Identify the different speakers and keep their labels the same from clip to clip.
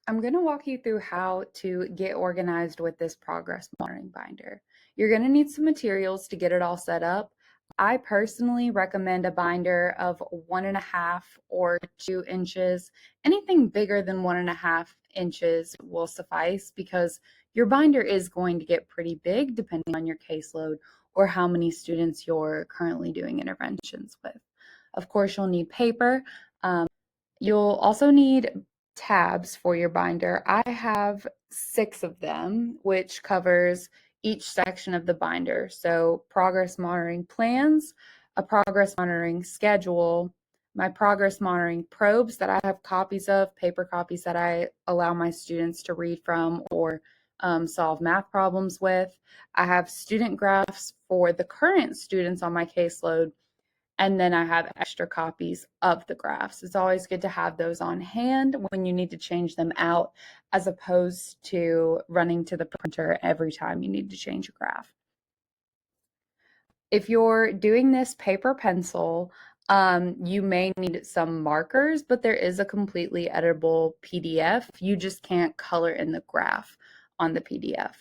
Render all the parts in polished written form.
Speaker 1: I'm going to walk you through how to get organized with this progress monitoring binder. You're going to need some materials to get it all set up. I personally recommend a binder of 1.5 or 2 inches. Anything bigger than 1.5 inches will suffice because your binder is going to get pretty big depending on your caseload or how many students you're currently doing interventions with. Of course, you'll need paper. You'll also need tabs for your binder. I have 6 of them, which covers each section of the binder. So progress monitoring plans, a progress monitoring schedule, my progress monitoring probes that I have copies of, paper copies that I allow my students to read from or solve math problems with. I have student graphs for the current students on my caseload, and then I have extra copies of the graphs. It's always good to have those on hand when you need to change them out, as opposed to running to the printer every time you need to change a graph. If you're doing this paper pencil, you may need some markers, but there is a completely editable PDF. You just can't color in the graph on the PDF.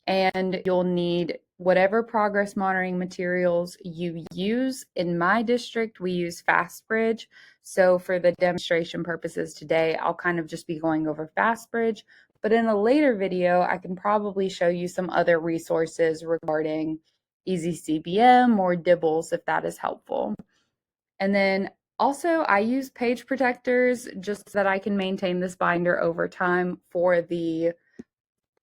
Speaker 1: And you'll need whatever progress monitoring materials you use. In my district, we use FastBridge. So for the demonstration purposes today, I'll kind of just be going over FastBridge. But in a later video, I can probably show you some other resources regarding easy CBM or DIBELs if that is helpful. And then also I use page protectors just so that I can maintain this binder over time for the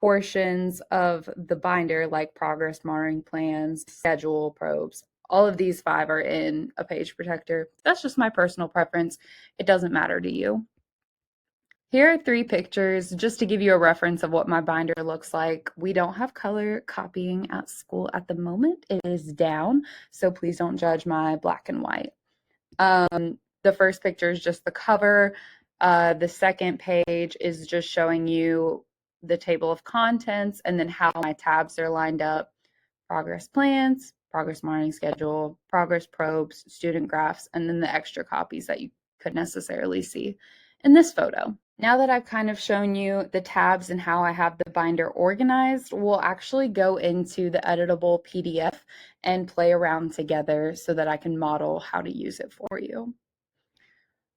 Speaker 1: portions of the binder like progress monitoring plans, schedule, probes. All of these 5 are in a page protector. That's just my personal preference. It doesn't matter to you. Here are 3 pictures just to give you a reference of what my binder looks like. We don't have color copying at school at the moment. It is down, so please don't judge my black and white. The first picture is just the cover. The second page is just showing you the table of contents and then how my tabs are lined up. Progress plans, progress monitoring schedule, progress probes, student graphs, and then the extra copies that you could necessarily see in this photo. Now that I've kind of shown you the tabs and how I have the binder organized, we'll actually go into the editable PDF and play around together so that I can model how to use it for you.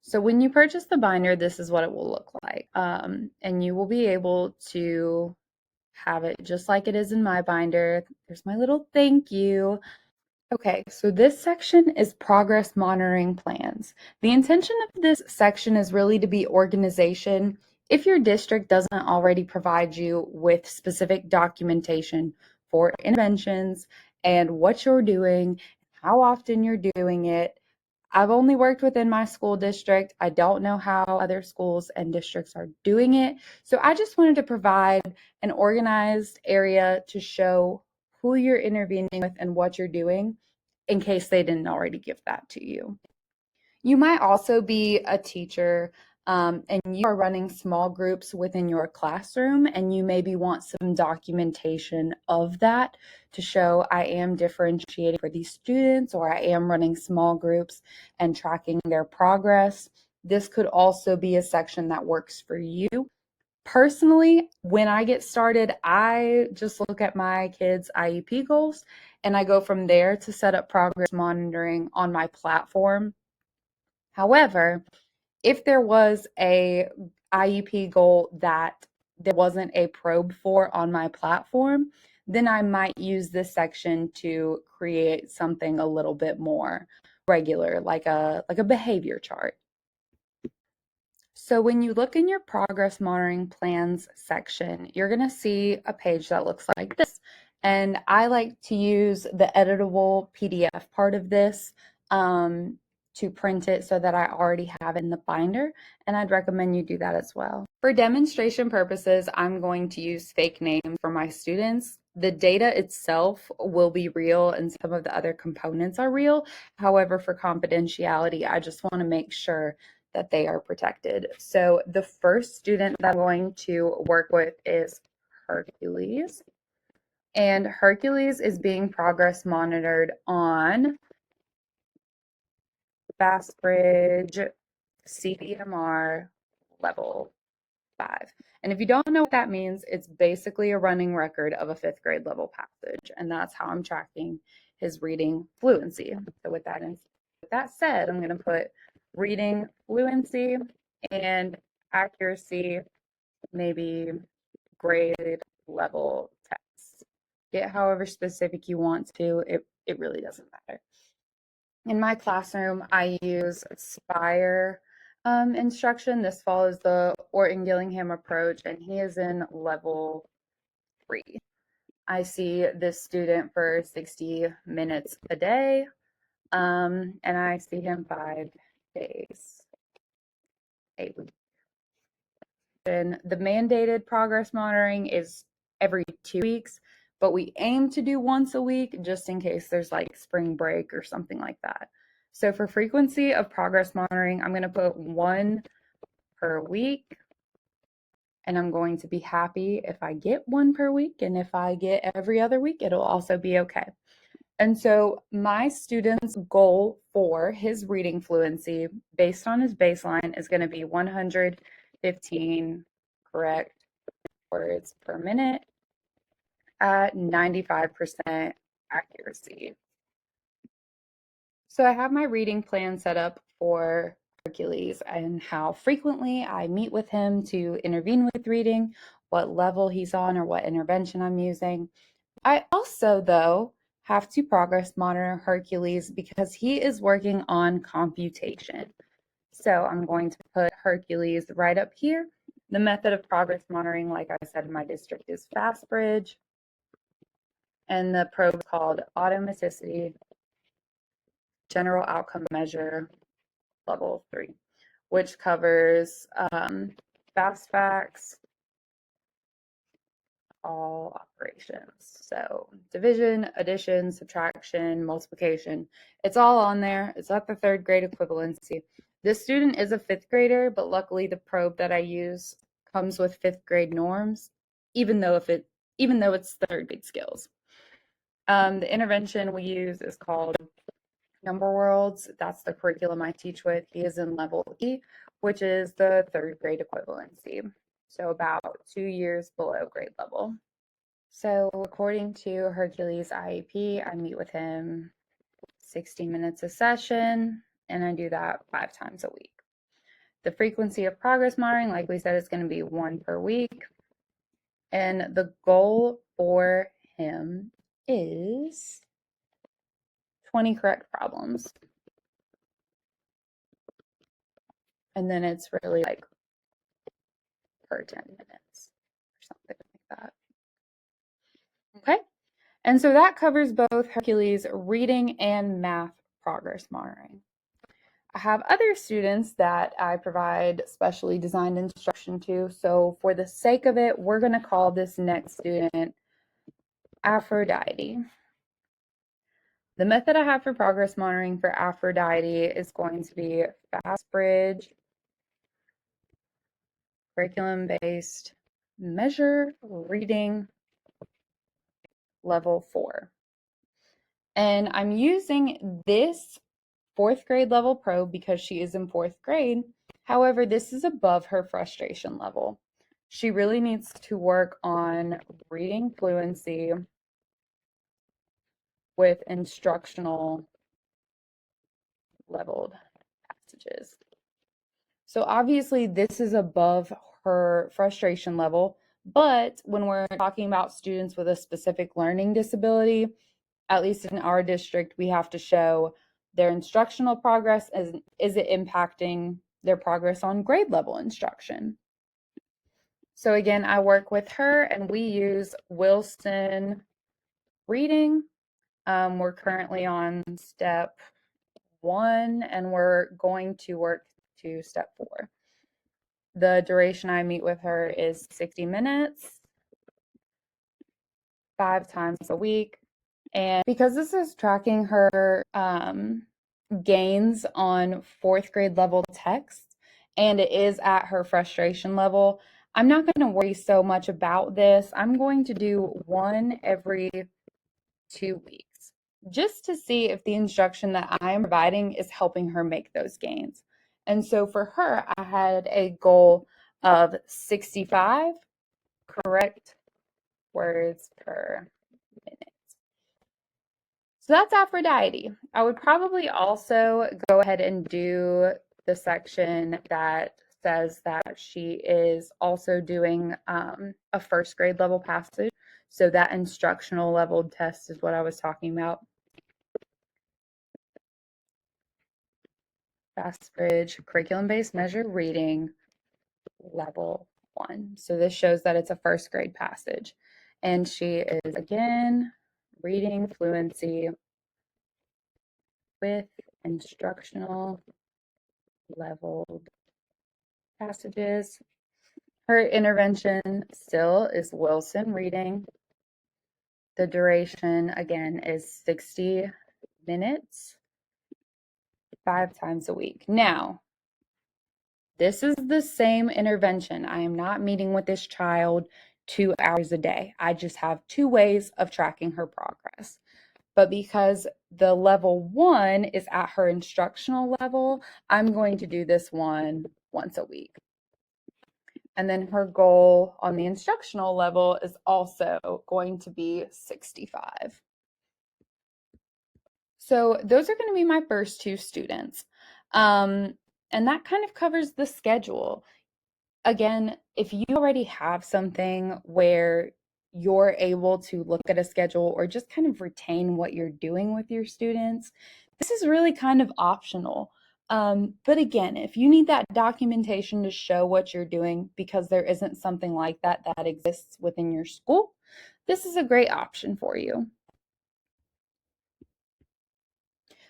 Speaker 1: So when you purchase the binder, this is what it will look like. And you will be able to have it just like it is in my binder. There's my little thank you. Okay, so this section is progress monitoring plans. The intention of this section is really to be organization. If your district doesn't already provide you with specific documentation for interventions and what you're doing, how often you're doing it, I've only worked within my school district. I don't know how other schools and districts are doing it. So I just wanted to provide an organized area to show who you're intervening with and what you're doing in case they didn't already give that to you. You might also be a teacher and you are running small groups within your classroom, and you maybe want some documentation of that to show I am differentiating for these students, or I am running small groups and tracking their progress. This could also be a section that works for you. Personally, when I get started, I just look at my kids' IEP goals and I go from there to set up progress monitoring on my platform. However, if there was a IEP goal that there wasn't a probe for on my platform, then I might use this section to create something a little bit more regular, like a behavior chart. So when you look in your progress monitoring plans section, you're going to see a page that looks like this. And I like to use the editable PDF part of this to print it so that I already have it in the binder, and I'd recommend you do that as well. For demonstration purposes, I'm going to use fake names for my students. The data itself will be real and some of the other components are real. However, for confidentiality, I just want to make sure that they are protected. So the first student that I'm going to work with is Hercules. And Hercules is being progress monitored on FastBridge CBMR level 5. And if you don't know what that means, it's basically a running record of a 5th grade level passage. And that's how I'm tracking his reading fluency. So with that said, I'm going to put reading fluency and accuracy, maybe grade level text. Get however specific you want to. It really doesn't matter. In my classroom, I use Spire instruction. This follows the Orton-Gillingham approach, and he is in level 3. I see this student for 60 minutes a day, and I see him 5 days a week. And the mandated progress monitoring is every 2 weeks, but we aim to do once a week just in case there's like spring break or something like that. So for frequency of progress monitoring, I'm going to put 1 per week, and I'm going to be happy if I get 1 per week, and if I get every other week, it'll also be okay. And so my student's goal for his reading fluency based on his baseline is going to be 115 correct words per minute at 95% accuracy. So I have my reading plan set up for Hercules and how frequently I meet with him to intervene with reading, what level he's on or what intervention I'm using. I also, though, have to progress monitor Hercules because he is working on computation. So I'm going to put Hercules right up here. The method of progress monitoring, like I said, in my district is FastBridge. And the probe is called Automaticity General Outcome Measure Level 3, which covers fast facts, all operations. So division, addition, subtraction, multiplication, it's all on there. It's at the 3rd grade equivalency. This student is a 5th grader, but luckily the probe that I use comes with 5th grade norms, even though it's 3rd grade skills. The intervention we use is called Number Worlds. That's the curriculum I teach with. He is in level E, which is the 3rd grade equivalency. So about 2 years below grade level. So according to Hercules IEP, I meet with him 60 minutes a session, and I do that 5 times a week. The frequency of progress monitoring, like we said, is going to be 1 per week. And the goal for him is 20 correct problems. And then it's really like per 10 minutes or something like that. Okay. And so that covers both Hercules reading and math progress monitoring. I have other students that I provide specially designed instruction to. So for the sake of it, we're going to call this next student Aphrodite. The method I have for progress monitoring for Aphrodite is going to be FastBridge, curriculum-based measure reading level 4. And I'm using this 4th grade level probe because she is in 4th grade. However, this is above her frustration level. She really needs to work on reading fluency with instructional leveled passages. So obviously this is above her frustration level, but when we're talking about students with a specific learning disability, at least in our district, we have to show their instructional progress. Is it impacting their progress on grade level instruction? So again, I work with her and we use Wilson reading. We're currently on step 1 and we're going to work to step 4. The duration I meet with her is 60 minutes, 5 times a week. And because this is tracking her gains on 4th grade level text, and it is at her frustration level, I'm not going to worry so much about this. I'm going to do 1 every 2 weeks, just to see if the instruction that I am providing is helping her make those gains. And so for her, I had a goal of 65 correct words per minute. So that's Aphrodite. I would probably also go ahead and do the section that says that she is also doing a first grade level passage. So that instructional level test is what I was talking about. Fast-Bridge curriculum-based measure reading level 1. So this shows that it's a first grade passage. And she is, again, reading fluency with instructional leveled passages. Her intervention still is Wilson reading. The duration, again, is 60 minutes, 5 times a week. Now, this is the same intervention. I am not meeting with this child 2 hours a day. I just have 2 ways of tracking her progress. But because the level 1 is at her instructional level, I'm going to do this one once a week. And then her goal on the instructional level is also going to be 65. So those are going to be my first 2 students. And that kind of covers the schedule. Again, if you already have something where you're able to look at a schedule or just kind of retain what you're doing with your students, this is really kind of optional. But again, if you need that documentation to show what you're doing because there isn't something like that that exists within your school, this is a great option for you.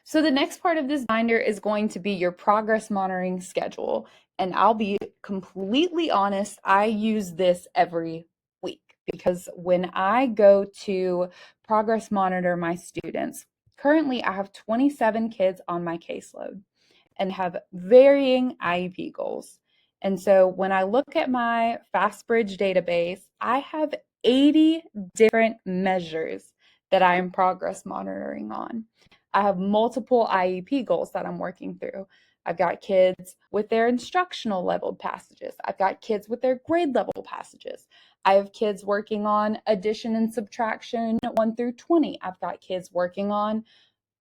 Speaker 1: So the next part of this binder is going to be your progress monitoring schedule. And I'll be completely honest, I use this every week because when I go to progress monitor my students, currently I have 27 kids on my caseload and have varying IEP goals. And so when I look at my FastBridge database, I have 80 different measures that I am progress monitoring on. I have multiple IEP goals that I'm working through. I've got kids with their instructional leveled passages. I've got kids with their grade level passages. I have kids working on addition and subtraction 1 through 20. I've got kids working on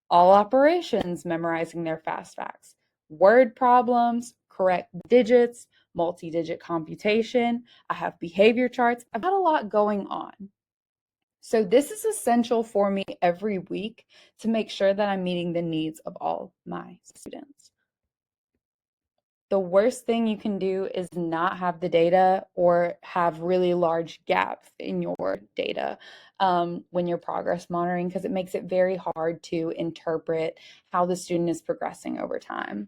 Speaker 1: all operations, memorizing their fast facts, word problems, correct digits, multi-digit computation. I have behavior charts. I've got a lot going on. So this is essential for me every week to make sure that I'm meeting the needs of all my students. The worst thing you can do is not have the data or have really large gaps in your data when you're progress monitoring, because it makes it very hard to interpret how the student is progressing over time.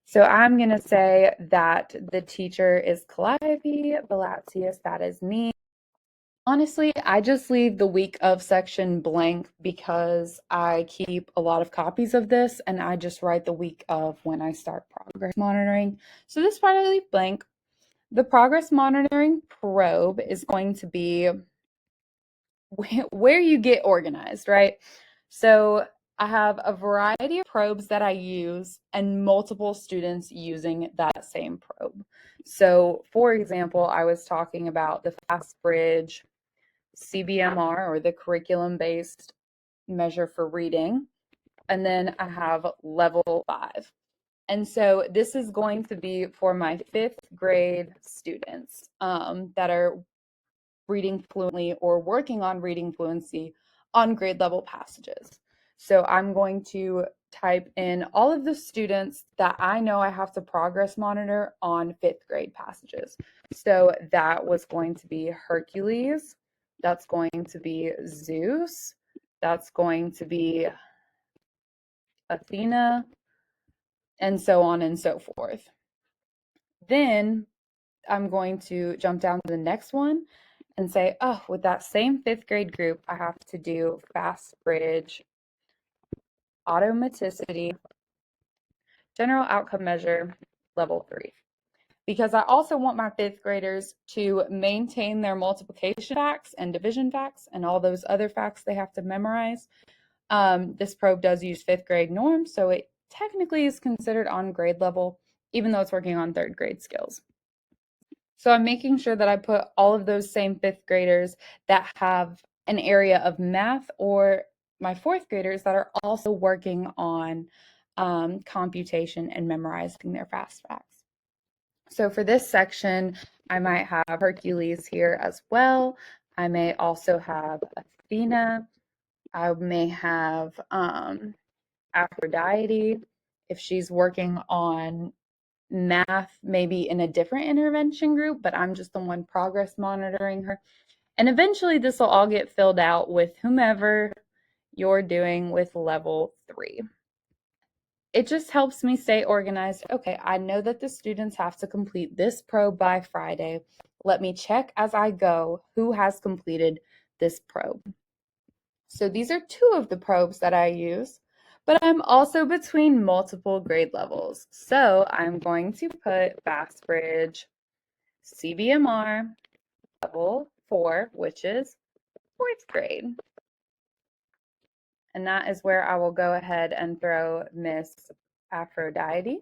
Speaker 1: So I'm going to say that the teacher is Calliope Velatius, that is me. Honestly, I just leave the week of section blank because I keep a lot of copies of this and I just write the week of when I start progress monitoring. So this part I leave blank. The progress monitoring probe is going to be where you get organized, right? So I have a variety of probes that I use and multiple students using that same probe. So for example, I was talking about the FastBridge CBMR, or the curriculum-based measure for reading. And then I have level 5. And so this is going to be for my 5th grade students that are reading fluently or working on reading fluency on grade level passages. So I'm going to type in all of the students that I know I have to progress monitor on 5th grade passages. So that was going to be Hercules. That's going to be Zeus. That's going to be Athena, and so on and so forth. Then I'm going to jump down to the next one and say, oh, with that same 5th grade group, I have to do FastBridge, automaticity, general outcome measure, level 3. Because I also want my 5th graders to maintain their multiplication facts and division facts and all those other facts they have to memorize. This probe does use 5th grade norms, so it technically is considered on grade level, even though it's working on 3rd grade skills. So I'm making sure that I put all of those same fifth graders that have an area of math, or my fourth graders that are also working on computation and memorizing their fast facts. So for this section, I might have Hercules here as well. I may also have Athena. I may have Aphrodite if she's working on math, maybe in a different intervention group, but I'm just the one progress monitoring her. And eventually this will all get filled out with whomever you're doing with level 3. It just helps me stay organized. Okay, I know that the students have to complete this probe by Friday. Let me check as I go who has completed this probe. So these are 2 of the probes that I use, but I'm also between multiple grade levels. So I'm going to put Fastbridge CBMR level 4, which is 4th grade. And that is where I will go ahead and throw Miss Aphrodite.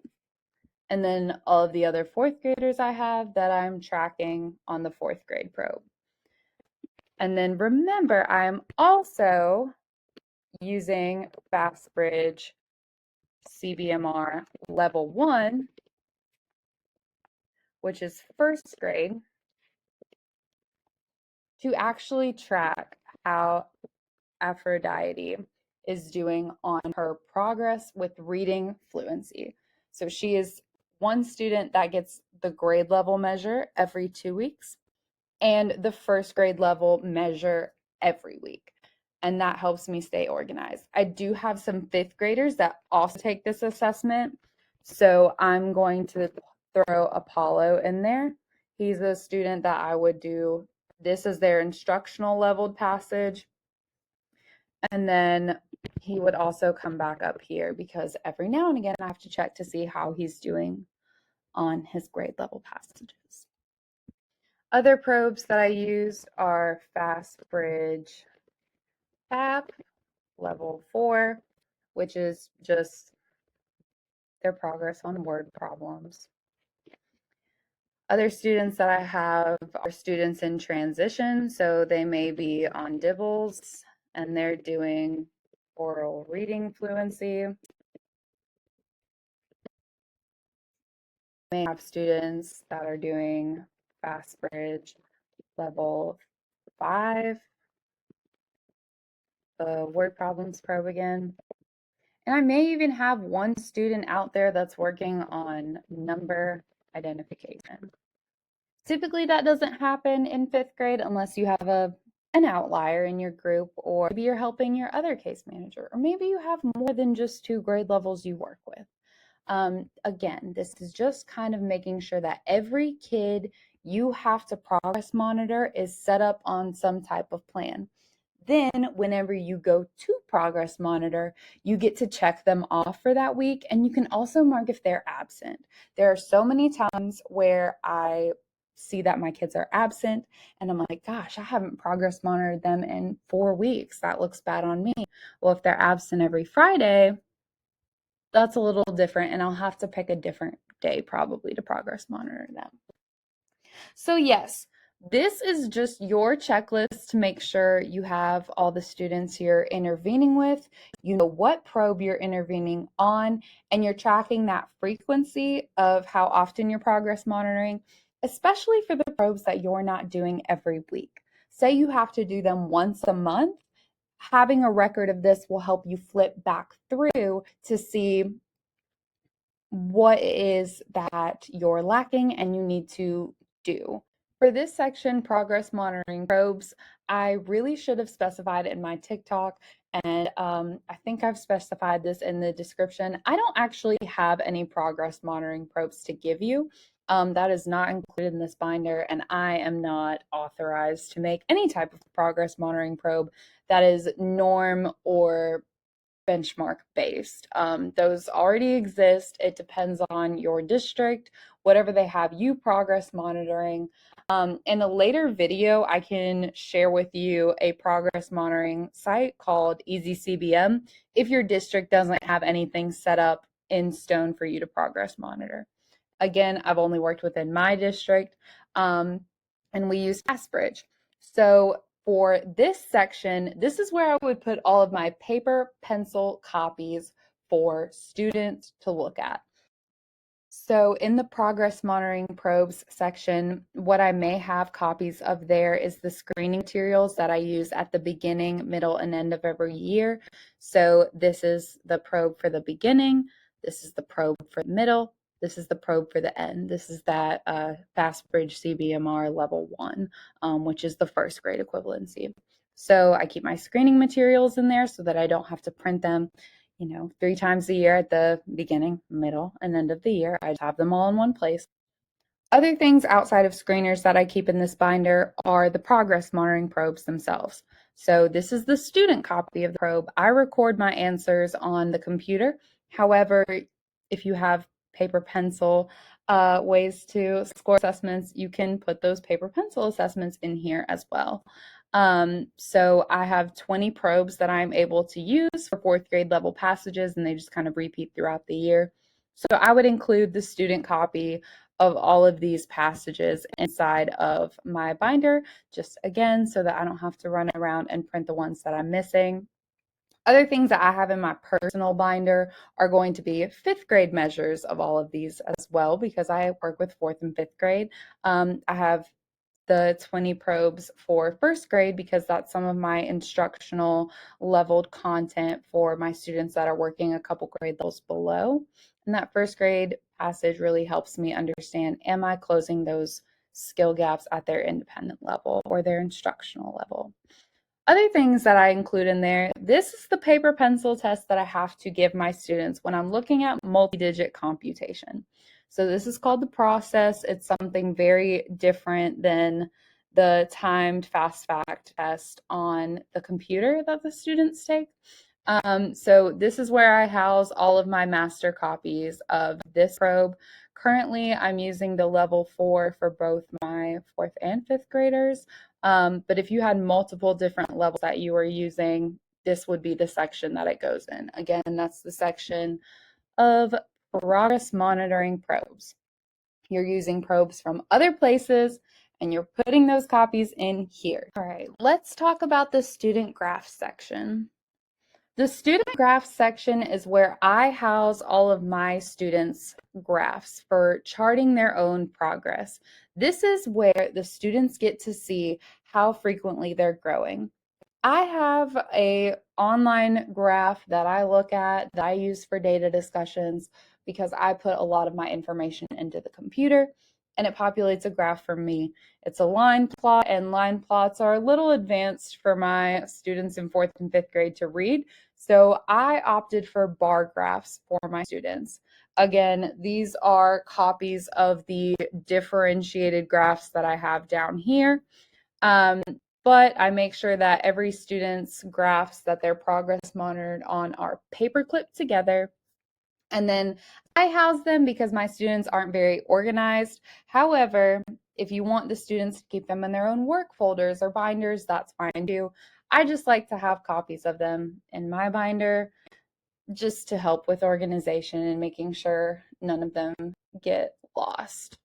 Speaker 1: And then all of the other 4th graders I have that I'm tracking on the 4th grade probe. And then remember, I'm also using Fastbridge CBMR level 1, which is 1st grade, to actually track how Aphrodite is doing on her progress with reading fluency. So she is one student that gets the grade level measure every 2 weeks and the 1st grade level measure every week. And that helps me stay organized. I do have some 5th graders that also take this assessment. So I'm going to throw Apollo in there. He's a student that I would do this as their instructional leveled passage. And then he would also come back up here because every now and again I have to check to see how he's doing on his grade level passages. Other probes that I use are Fastbridge FAP level 4, which is just their progress on word problems. Other students that I have are students in transition, so they may be on DIBELs and they're doing oral reading fluency. May have students that are doing Fastbridge level 5, the word problems probe again. And I may even have one student out there that's working on number identification. Typically that doesn't happen in 5th grade unless you have an outlier in your group, or maybe you're helping your other case manager, or maybe you have more than just 2 grade levels you work with. Again, this is just kind of making sure that every kid you have to progress monitor is set up on some type of plan. Then whenever you go to progress monitor, you get to check them off for that week, and you can also mark if they're absent. There are so many times where I see that my kids are absent and I'm like, gosh, I haven't progress monitored them in 4 weeks. That looks bad on me. Well, if they're absent every Friday, that's a little different, and I'll have to pick a different day probably to progress monitor them. So yes, this is just your checklist to make sure you have all the students you're intervening with, you know what probe you're intervening on, and you're tracking that frequency of how often you're progress monitoring, especially for the probes that you're not doing every week. Say you have to do them once a month. Having a record of this will help you flip back through to see what is that you're lacking and you need to do. For this section, progress monitoring probes, I really should have specified in my TikTok, and I think I've specified this in the description. I don't actually have any progress monitoring probes to give you. That is not included in this binder, and I am not authorized to make any type of progress monitoring probe that is norm or benchmark based. Those already exist. It depends on your district, whatever they have you progress monitoring. In a later video, I can share with you a progress monitoring site called Easy CBM if your district doesn't have anything set up in stone for you to progress monitor. Again, I've only worked within my district. and we use Fastbridge. So for this section, this is where I would put all of my paper pencil copies for students to look at. So in the progress monitoring probes section, what I may have copies of there is the screening materials that I use at the beginning, middle, and end of every year. So this is the probe for the beginning, this is the probe for the middle, this is the probe for the end. This is that Fastbridge CBMR level 1, which is the first grade equivalency. So I keep my screening materials in there so that I don't have to print them 3 times a year at the beginning, middle, and end of the year. I just have them all in one place. Other things outside of screeners that I keep in this binder are the progress monitoring probes themselves. So this is the student copy of the probe. I record my answers on the computer. However, if you have paper pencil ways to score assessments, you can put those paper pencil assessments in here as well. So I have 20 probes that I'm able to use for 4th grade level passages, and they just kind of repeat throughout the year. So I would include the student copy of all of these passages inside of my binder, just again, so that I don't have to run around and print the ones that I'm missing. Other things that I have in my personal binder are going to be 5th grade measures of all of these as well, because I work with 4th and 5th grade. I have the 20 probes for 1st grade because that's some of my instructional leveled content for my students that are working a couple grade levels below. And that 1st grade passage really helps me understand, am I closing those skill gaps at their independent level or their instructional level? Other things that I include in there, this is the paper pencil test that I have to give my students when I'm looking at multi-digit computation. So this is called the process. It's something very different than the timed fast fact test on the computer that the students take. So this is where I house all of my master copies of this probe. Currently, I'm using the level 4 for both my 4th and 5th graders. But if you had multiple different levels that you were using, this would be the section that it goes in. Again, that's the section of progress monitoring probes. You're using probes from other places and you're putting those copies in here. All right, let's talk about the student graph section. The student graph section is where I house all of my students' graphs for charting their own progress. This is where the students get to see how frequently they're growing. I have a online graph that I look at that I use for data discussions because I put a lot of my information into the computer and it populates a graph for me. It's a line plot, and line plots are a little advanced for my students in 4th and 5th grade to read. So I opted for bar graphs for my students. Again, these are copies of the differentiated graphs that I have down here. But I make sure that every student's graphs that their progress monitored on are paper clipped together. And then I house them because my students aren't very organized. However, if you want the students to keep them in their own work folders or binders, that's fine too. I just like to have copies of them in my binder just to help with organization and making sure none of them get lost.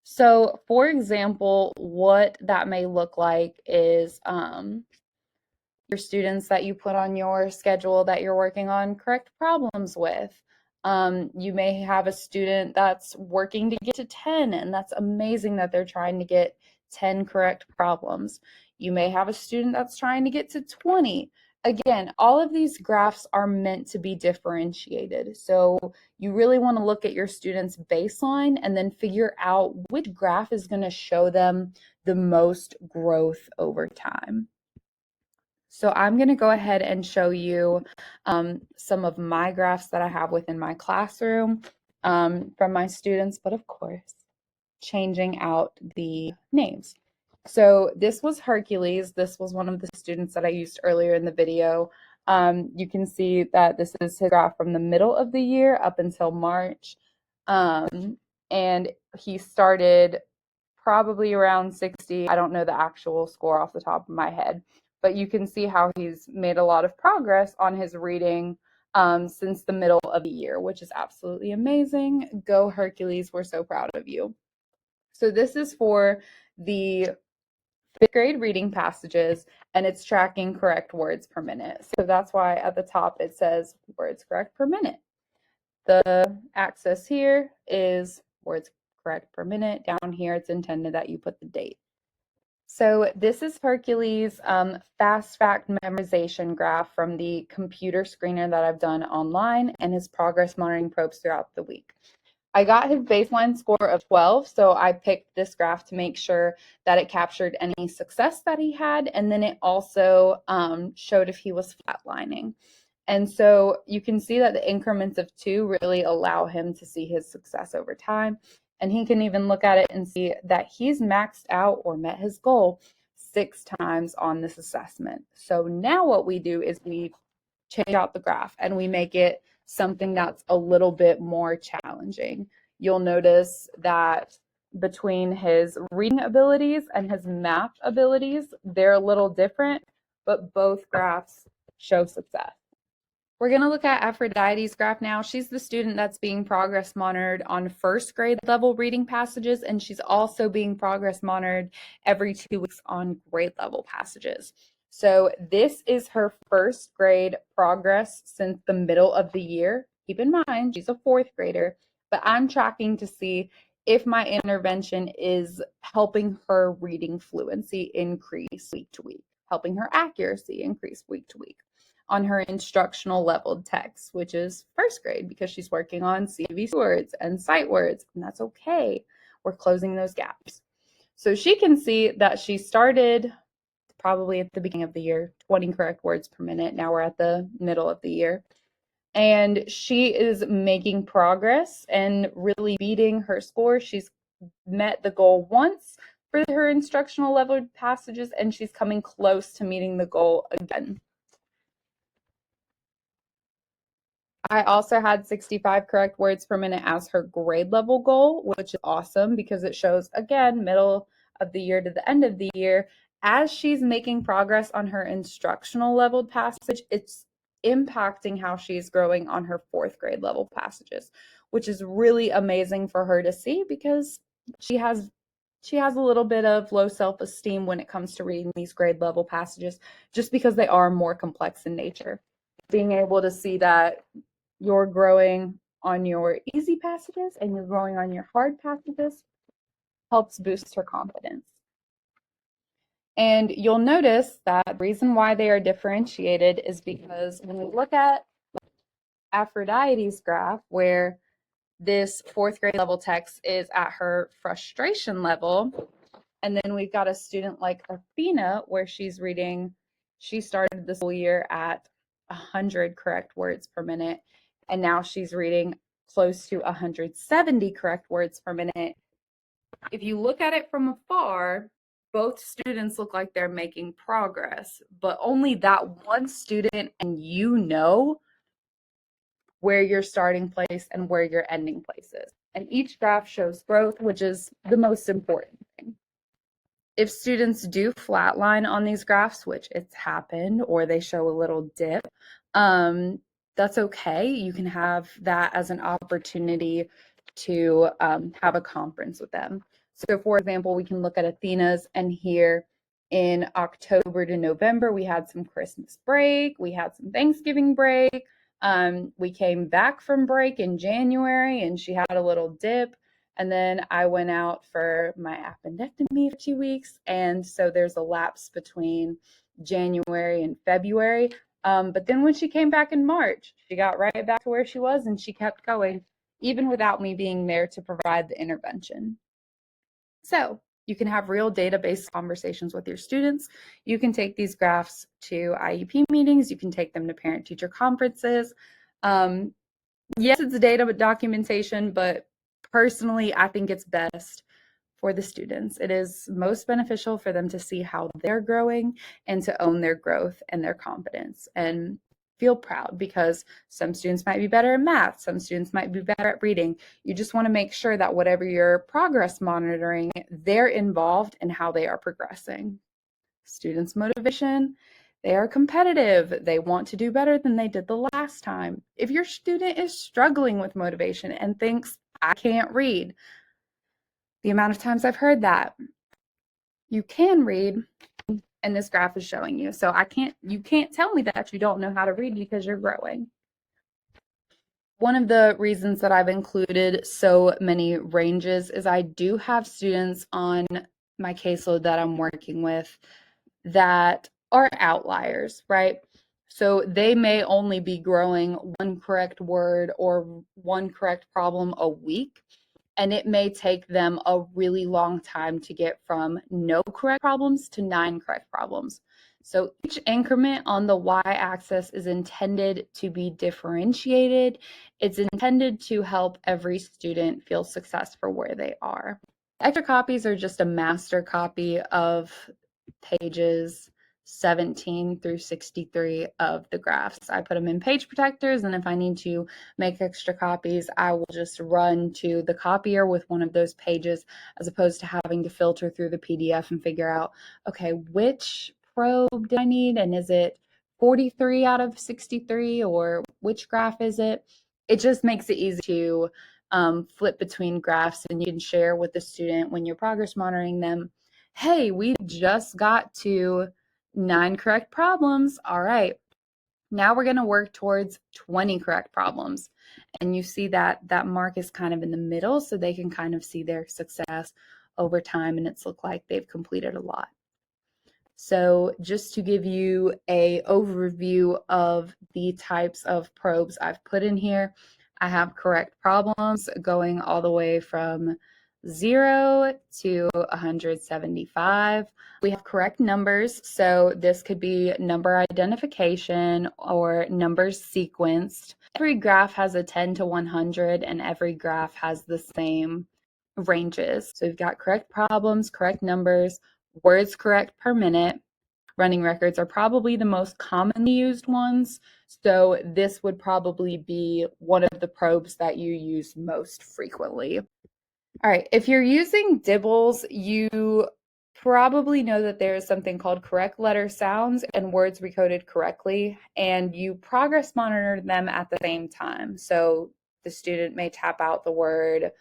Speaker 1: So, for example, what that may look like is your students that you put on your schedule that you're working on correct problems with. You may have a student that's working to get to 10, and that's amazing that they're trying to get 10 correct problems. You may have a student that's trying to get to 20. Again, all of these graphs are meant to be differentiated. So you really want to look at your student's baseline and then figure out which graph is going to show them the most growth over time. So I'm going to go ahead and show you some of my graphs that I have within my classroom from my students, but of course, changing out the names. So this was Hercules. This was one of the students that I used earlier in the video. You can see that this is his graph from the middle of the year up until March. And he started probably around 60. I don't know the actual score off the top of my head, but you can see how he's made a lot of progress on his reading since the middle of the year, which is absolutely amazing. Go Hercules, we're so proud of you. So this is for the 5th grade reading passages, and it's tracking correct words per minute. So that's why at the top it says words correct per minute. The axis here is words correct per minute. Down here it's intended that you put the date. So this is Hercules' fast fact memorization graph from the computer screener that I've done online and his progress monitoring probes throughout the week. I got his baseline score of 12, so I picked this graph to make sure that it captured any success that he had, and then it also showed if he was flatlining. And so you can see that the increments of 2 really allow him to see his success over time. And he can even look at it and see that he's maxed out or met his goal 6 times on this assessment. So now what we do is we change out the graph and we make it something that's a little bit more challenging. You'll notice that between his reading abilities and his math abilities, they're a little different, but both graphs show success. We're going to look at Aphrodite's graph now. She's the student that's being progress monitored on 1st grade level reading passages, and she's also being progress monitored every 2 weeks on grade level passages. So this is her 1st grade progress since the middle of the year. Keep in mind, she's a 4th grader, but I'm tracking to see if my intervention is helping her reading fluency increase week to week, helping her accuracy increase week to week on her instructional leveled text, which is 1st grade because she's working on CVC words and sight words, and that's okay. We're closing those gaps. So she can see that she started probably at the beginning of the year, 20 correct words per minute. Now we're at the middle of the year. And she is making progress and really beating her score. She's met the goal once for her instructional leveled passages, and she's coming close to meeting the goal again. I also had 65 correct words per minute as her grade level goal, which is awesome because it shows, again, middle of the year to the end of the year. As she's making progress on her instructional leveled passage, it's impacting how she's growing on her 4th grade level passages, which is really amazing for her to see because she has a little bit of low self-esteem when it comes to reading these grade level passages, just because they are more complex in nature. Being able to see that you're growing on your easy passages and you're growing on your hard passages helps boost her confidence. And you'll notice that the reason why they are differentiated is because when we look at Aphrodite's graph, where this 4th grade level text is at her frustration level, and then we've got a student like Athena, where she started the school year at 100 correct words per minute, and now she's reading close to 170 correct words per minute. If you look at it from afar, both students look like they're making progress, but only that one student and you know where your starting place and where your ending place is. And each graph shows growth, which is the most important thing. If students do flatline on these graphs, which it's happened, or they show a little dip, that's okay. You can have that as an opportunity to have a conference with them. So for example, we can look at Athena's, and here in October to November, we had some Christmas break, we had some Thanksgiving break, we came back from break in January and she had a little dip. And then I went out for my appendectomy for 2 weeks. And so there's a lapse between January and February. But then when she came back in March, she got right back to where she was and she kept going, even without me being there to provide the intervention. So you can have real data-based conversations with your students. You can take these graphs to IEP meetings. You can take them to parent-teacher conferences. Yes, it's data documentation, but personally, I think it's best for the students. It is most beneficial for them to see how they're growing and to own their growth and their confidence and feel proud, because some students might be better at math, some students might be better at reading. You just want to make sure that whatever you're progress monitoring, they're involved in how they are progressing. Students' motivation, they are competitive. They want to do better than they did the last time. If your student is struggling with motivation and thinks, I can't read, The amount of times I've heard that. You can read, and this graph is showing you. So you can't tell me that you don't know how to read because you're growing. One of the reasons that I've included so many ranges is I do have students on my caseload that I'm working with that are outliers, right? So they may only be growing one correct word or one correct problem a week, and it may take them a really long time to get from no correct problems to 9 correct problems. So each increment on the y-axis is intended to be differentiated. It's intended to help every student feel success for where they are. Extra copies are just a master copy of pages 17 through 63 of the graphs. I put them in page protectors, and if I need to make extra copies, I will just run to the copier with one of those pages, as opposed to having to filter through the PDF and figure out, okay, which probe do I need, and is it 43 out of 63, or which graph is it? It just makes it easy to flip between graphs, and you can share with the student when you're progress monitoring them, hey, we just got to 9 correct problems. All right, now we're going to work towards 20 correct problems. And you see that mark is kind of in the middle, so they can kind of see their success over time, and it's look like they've completed a lot. So just to give you an overview of the types of probes I've put in here, I have correct problems going all the way from 0 to 175. We have correct numbers, so this could be number identification or numbers sequenced. Every graph has a 10 to 100, and every graph has the same ranges. So we've got correct problems, correct numbers, words correct per minute. Running records are probably the most commonly used ones, so this would probably be one of the probes that you use most frequently. All right, if you're using DIBELs, you probably know that there is something called correct letter sounds and words recoded correctly, and you progress monitor them at the same time. So the student may tap out the word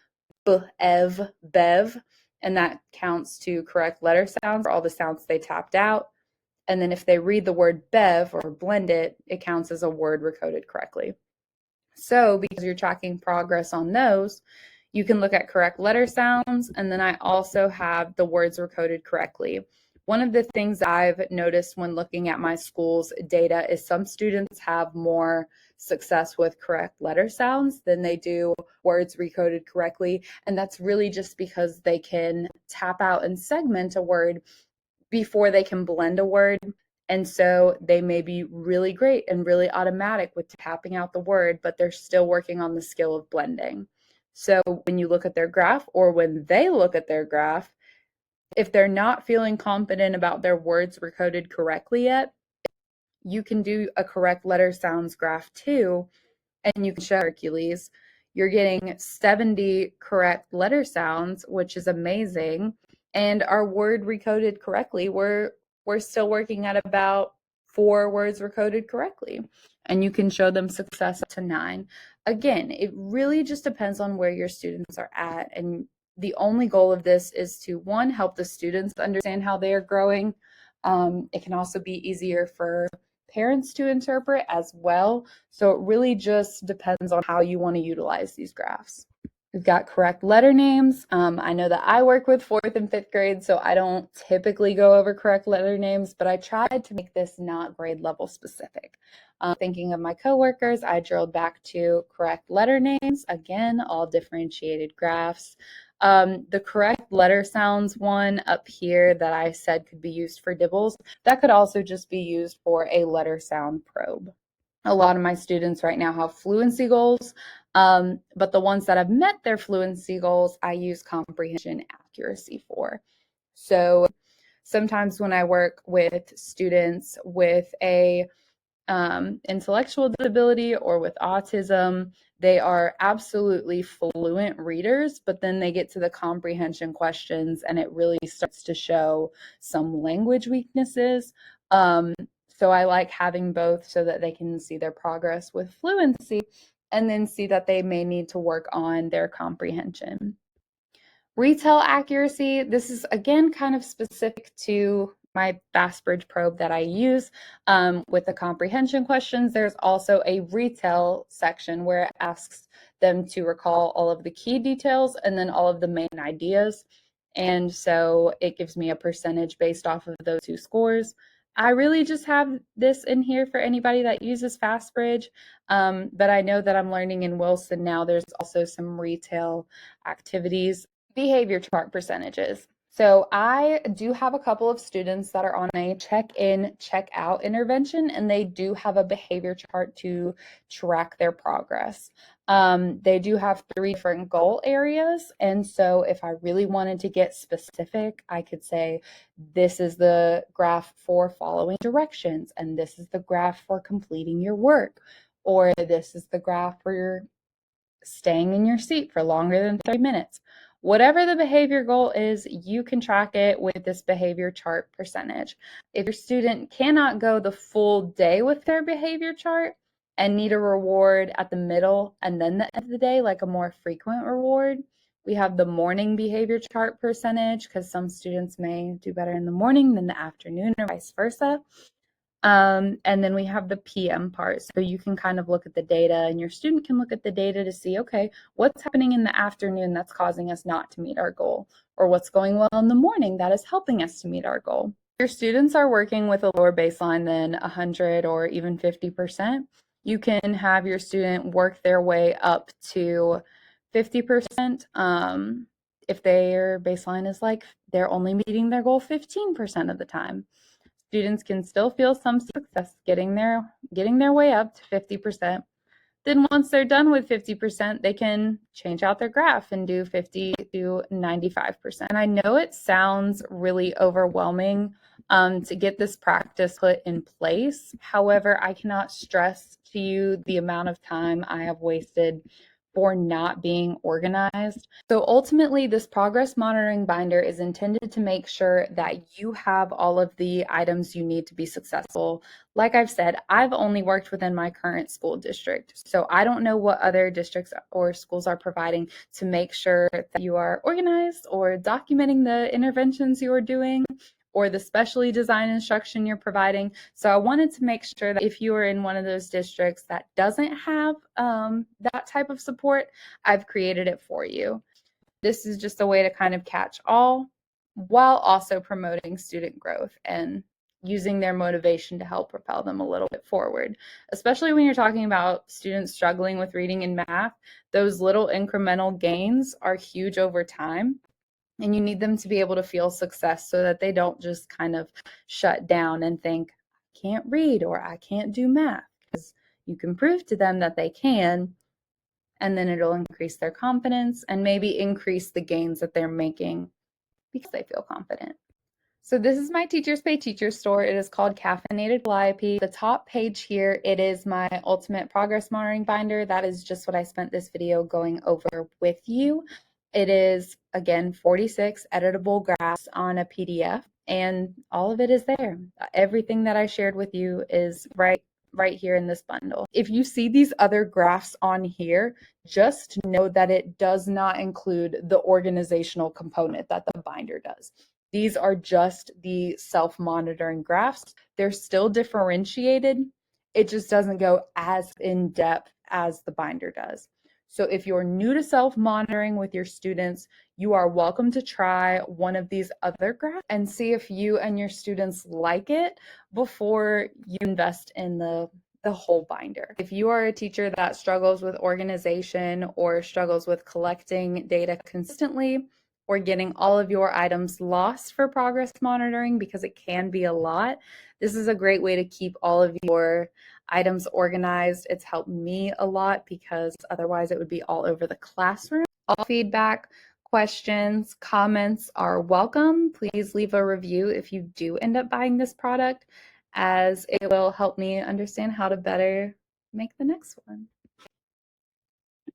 Speaker 1: bev, and that counts to correct letter sounds for all the sounds they tapped out. And then if they read the word bev or blend it, it counts as a word recoded correctly. So because you're tracking progress on those, you can look at correct letter sounds, and then I also have the words recoded correctly. One of the things I've noticed when looking at my school's data is some students have more success with correct letter sounds than they do words recoded correctly, and that's really just because they can tap out and segment a word before they can blend a word. And so they may be really great and really automatic with tapping out the word, but they're still working on the skill of blending. So when you look at their graph, or when they look at their graph, if they're not feeling confident about their words recoded correctly yet, you can do a correct letter sounds graph too, and you can show Hercules. You're getting 70 correct letter sounds, which is amazing. And our word recoded correctly, we're still working at about 4 words recoded correctly. And you can show them success up to 9. Again, it really just depends on where your students are at. And the only goal of this is to, one, help the students understand how they are growing. It can also be easier for parents to interpret as well. So it really just depends on how you want to utilize these graphs. We've got correct letter names. I know that I work with 4th and 5th grade, so I don't typically go over correct letter names, but I tried to make this not grade level specific. Thinking of my coworkers, I drilled back to correct letter names. Again, all differentiated graphs. The correct letter sounds one up here that I said could be used for DIBELs, that could also just be used for a letter sound probe. A lot of my students right now have fluency goals, but the ones that have met their fluency goals, I use comprehension accuracy for. So sometimes when I work with students with a intellectual disability or with autism, they are absolutely fluent readers, but then they get to the comprehension questions and it really starts to show some language weaknesses. So I like having both so that they can see their progress with fluency and then see that they may need to work on their comprehension. Retell accuracy, this is again kind of specific to my FastBridge probe that I use with the comprehension questions. There's also a retell section where it asks them to recall all of the key details and then all of the main ideas. And so it gives me a percentage based off of those two scores. I really just have this in here for anybody that uses FastBridge, but I know that I'm learning in Wilson now. There's also some retell activities. Behavior chart percentages. So I do have a couple of students that are on a check-in, check-out intervention, and they do have a behavior chart to track their progress. They do have 3 different goal areas, and so if I really wanted to get specific, I could say this is the graph for following directions, and this is the graph for completing your work, or this is the graph for your staying in your seat for longer than 30 minutes. Whatever the behavior goal is, you can track it with this behavior chart percentage. If your student cannot go the full day with their behavior chart and need a reward at the middle and then the end of the day, like a more frequent reward, we have the morning behavior chart percentage because some students may do better in the morning than the afternoon or vice versa. And then we have the PM part. So you can kind of look at the data and your student can look at the data to see, okay, what's happening in the afternoon that's causing us not to meet our goal, or what's going well in the morning that is helping us to meet our goal. If your students are working with a lower baseline than 100 or even 50%, you can have your student work their way up to 50%. If their baseline is like they're only meeting their goal 15% of the time. Students can still feel some success getting their way up to 50%. Then once they're done with 50%, they can change out their graph and do 50 to 95%. And I know it sounds really overwhelming to get this practice put in place. However, I cannot stress to you the amount of time I have wasted for not being organized. So ultimately, this progress monitoring binder is intended to make sure that you have all of the items you need to be successful. Like I've said, I've only worked within my current school district, so I don't know what other districts or schools are providing to make sure that you are organized or documenting the interventions you are doing, or the specially designed instruction you're providing. So I wanted to make sure that if you are in one of those districts that doesn't have that type of support, I've created it for you. This is just a way to kind of catch all while also promoting student growth and using their motivation to help propel them a little bit forward. Especially when you're talking about students struggling with reading and math, those little incremental gains are huge over time. And you need them to be able to feel success so that they don't just kind of shut down and think, I can't read or I can't do math. Because you can prove to them that they can, and then it'll increase their confidence and maybe increase the gains that they're making because they feel confident. So this is my Teachers Pay Teachers store. It is called Caffeinated Calliope. The top page here, it is my ultimate progress monitoring binder. That is just what I spent this video going over with you. It is, again, 46 editable graphs on a PDF, and all of it is there. Everything that I shared with you is right here in this bundle. If you see these other graphs on here, just know that it does not include the organizational component that the binder does. These are just the self-monitoring graphs. They're still differentiated. It just doesn't go as in depth as the binder does. So if you're new to self-monitoring with your students, you are welcome to try one of these other graphs and see if you and your students like it before you invest in the whole binder. If you are a teacher that struggles with organization or struggles with collecting data consistently, or getting all of your items lost for progress monitoring, because it can be a lot, this is a great way to keep all of your items organized. It's helped me a lot because otherwise it would be all over the classroom. All feedback, questions, comments are welcome. Please leave a review if you do end up buying this product, as it will help me understand how to better make the next one.